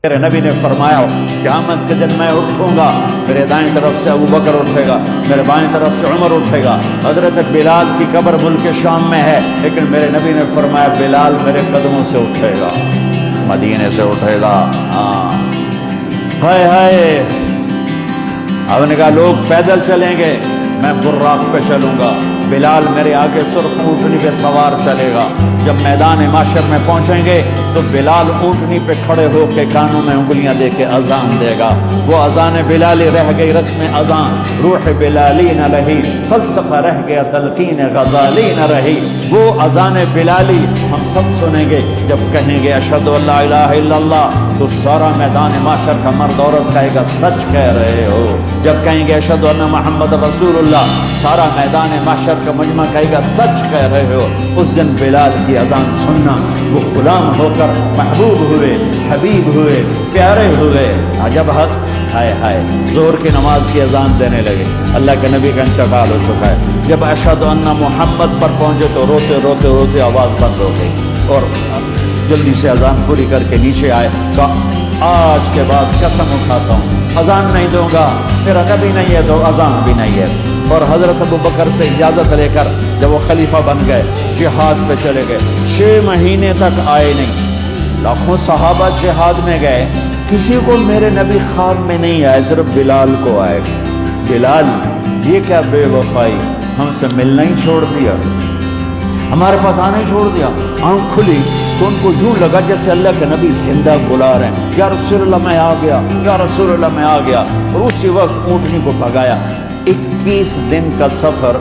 میرے نبی نے فرمایا قیامت کے دن میں اٹھوں گا، میرے دائیں طرف سے ابو بکر اٹھے گا، میرے بائیں طرف سے عمر اٹھے گا۔ حضرت بلال کی قبر ملک شام میں ہے، لیکن میرے نبی نے فرمایا بلال میرے قدموں سے اٹھے گا، مدینے سے اٹھے گا۔ ہاں ہائے ہائے، اب نے کہا لوگ پیدل چلیں گے، میں براق پہ چلوں گا، بلال میرے آگے سرخ اونٹنی پہ سوار چلے گا۔ جب میدان معاشر میں پہنچیں گے تو بلال اونٹنی پہ کھڑے ہو کے کانوں میں انگلیاں دے کے اذان دے گا۔ وہ اذان بلالی رہ گئی رسم اذان، روح بلالی نہ رہی، فلسفہ رہ گیا تلقین غزالی نہ رہی۔ وہ اذان بلالی ہم سب سنیں گے جب کہیں گے اشہد ان لا الہ الا اللہ، تو سارا میدان معاشر کا مرد عورت کہے گا سچ کہہ رہے ہو۔ جب کہیں گے اشہد ان محمد رسول اللہ، سارا میدان معاشر کا مجمع کہے گا سچ کہہ رہے ہو۔ اس دن بلال کی اذان سننا، وہ غلام ہو کر محبوب ہوئے، حبیب ہوئے، پیارے ہوئے۔ جب حق ہائے ہائے ظہر کی نماز کی اذان دینے لگے، اللہ کے نبی کا انتقال ہو چکا ہے، جب اشہد ان محمد پر پہنچے تو روتے روتے روتے آواز بند ہو گئی، اور جلدی سے اذان پوری کر کے نیچے آئے، کہا آج کے بعد قسم اٹھاتا ہوں اذان نہیں دوں گا، میرا نبی نہیں ہے تو اذان بھی نہیں ہے۔ اور حضرت ابو بکر سے اجازت لے کر جب وہ خلیفہ بن گئے، جہاد پہ چلے گئے، 6 مہینے تک آئے نہیں۔ لاکھوں صحابہ جہاد میں گئے، کسی کو میرے نبی خواب میں نہیں آئے، صرف بلال کو آئے۔ بلال یہ کیا بے وفائی، ہم سے ملنا ہی چھوڑ دیا، ہمارے پاس آنا ہی چھوڑ دیا۔ آنکھ کھلی تو ان کو یوں لگا جیسے اللہ کے نبی زندہ بلا رہے ہیں، یا رسول اللہ میں آ گیا، یا رسول اللہ میں آ گیا، اور اسی وقت اونٹنی کو بھگایا۔ 21 دن کا سفر،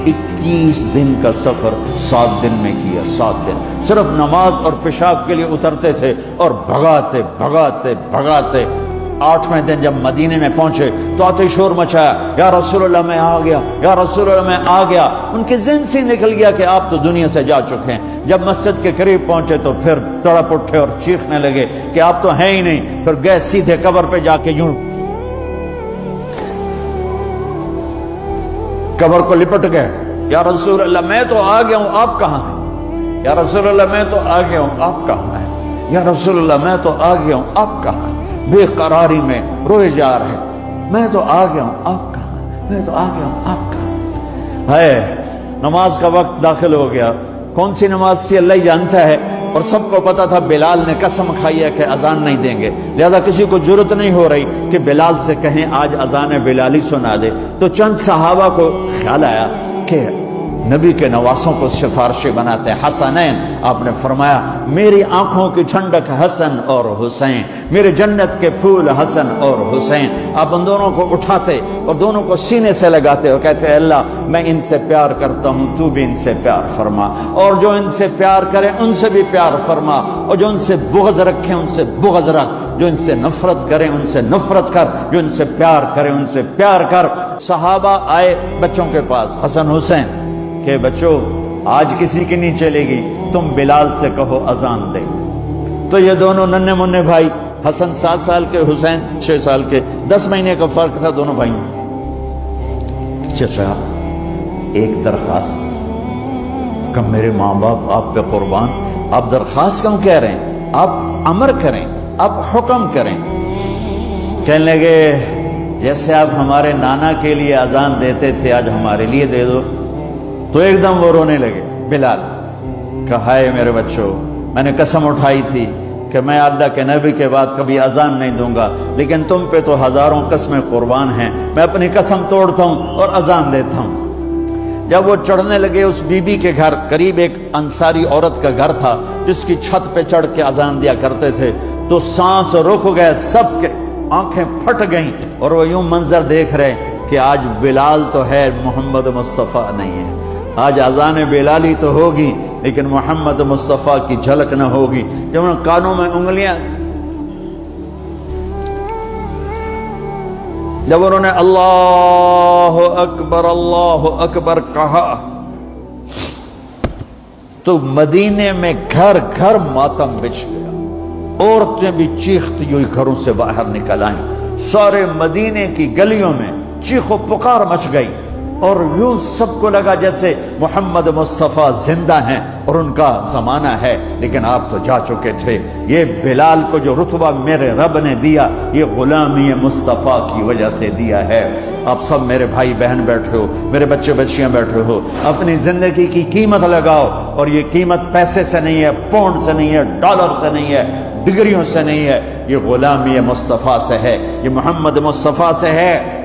21 دن کا سفر 7 دن میں کیا، 7 دن صرف نماز اور پیشاب کے لیے اترتے تھے اور بھگاتے بھگاتے بھگاتے۔ 8ویں دن جب مدینے میں پہنچے تو آتے شور مچایا، یا رسول اللہ میں آ گیا، یا رسول اللہ میں آ گیا۔ ان کے ذہن سے نکل گیا کہ آپ تو دنیا سے جا چکے ہیں۔ جب مسجد کے قریب پہنچے تو پھر تڑپ اٹھے اور چیخنے لگے کہ آپ تو ہیں ہی نہیں۔ پھر گئے سیدھے قبر پہ جا کے یوں قبر کو لپٹ گئے، یا رسول اللہ میں تو آ گیا ہوں، آپ کہاں ہیں؟ یا رسول اللہ میں تو آ گیا ہوں، آپ کہاں ہیں؟ یا رسول اللہ میں تو آ گیا ہوں، آپ کہاں ہیں؟ بے قراری میں روئے جا رہے، میں تو آ گیا ہوں، آپ کہاں ہیں؟ میں تو آ گیا ہوں، آپ کہاں ہیں؟ نماز کا وقت داخل ہو گیا۔ کون سی نماز تھی اللہ جانتا ہے، اور سب کو پتا تھا بلال نے قسم کھائی ہے کہ اذان نہیں دیں گے، لہذا کسی کو جرت نہیں ہو رہی کہ بلال سے کہیں آج اذان بلالی سنا دے۔ تو چند صحابہ کو خیال آیا کہ نبی کے نواسوں کو سفارشی بناتے ہیں، حسنین۔ آپ نے فرمایا میری آنکھوں کی ٹھنڈک حسن اور حسین، میرے جنت کے پھول حسن اور حسین۔ آپ ان دونوں کو اٹھاتے اور دونوں کو سینے سے لگاتے اور کہتے ہیں اللہ میں ان سے پیار کرتا ہوں، تو بھی ان سے پیار فرما، اور جو ان سے پیار کرے ان سے بھی پیار فرما، اور جو ان سے بغض رکھے ان سے بغض رکھ، جو ان سے نفرت کرے ان سے نفرت کر، جو ان سے پیار کرے ان سے پیار کر۔ صحابہ آئے بچوں کے پاس، حسن حسین، کہ بچوں آج کسی کی نہیں چلے گی، تم بلال سے کہو اذان دے۔ تو یہ دونوں ننھے منھے بھائی، حسن 7 سال کے، حسین 6 سال کے، 10 مہینے کا فرق تھا دونوں بھائیوں۔ چچا ایک درخواست، کہ میرے ماں باپ آپ پہ قربان، آپ درخواست کیوں کہہ رہے ہیں؟ آپ امر کریں، آپ حکم کریں۔ کہنے لگے جیسے آپ ہمارے نانا کے لیے اذان دیتے تھے آج ہمارے لیے دے دو۔ تو ایک دم وہ رونے لگے بلال، کہ ہائے میرے بچوں، میں نے قسم اٹھائی تھی کہ میں اللہ کے نبی کے بعد کبھی اذان نہیں دوں گا، لیکن تم پہ تو ہزاروں قسمیں قربان ہیں، میں اپنی قسم توڑتا ہوں اور اذان دیتا ہوں۔ جب وہ چڑھنے لگے اس بی بی کے گھر، قریب ایک انصاری عورت کا گھر تھا جس کی چھت پہ چڑھ کے اذان دیا کرتے تھے، تو سانس رک گئے سب کے، آنکھیں پھٹ گئیں، اور وہ یوں منظر دیکھ رہے کہ آج بلال تو ہے، محمد مصطفیٰ نہیں ہے۔ آج اذان بلالی تو ہوگی لیکن محمد مصطفیٰ کی جھلک نہ ہوگی۔ جب ان کانوں میں انگلیاں، جب انہوں نے اللہ اکبر کہا تو مدینے میں گھر گھر ماتم بچھ گیا، عورتیں بھی چیختی ہوئی گھروں سے باہر نکل آئیں، سارے مدینے کی گلیوں میں چیخ و پکار مچ گئی، اور یوں سب کو لگا جیسے محمد مصطفیٰ زندہ ہیں اور ان کا زمانہ ہے، لیکن آپ تو جا چکے تھے۔ یہ بلال کو جو رتبہ میرے رب نے دیا، یہ غلامی مصطفیٰ کی وجہ سے دیا ہے۔ آپ سب میرے بھائی بہن بیٹھے ہو، میرے بچے بچیاں بیٹھے ہو، اپنی زندگی کی قیمت لگاؤ، اور یہ قیمت پیسے سے نہیں ہے، پاؤنڈ سے نہیں ہے، ڈالر سے نہیں ہے، ڈگریوں سے نہیں ہے، یہ غلامی مصطفیٰ سے ہے، یہ محمد مصطفیٰ سے ہے۔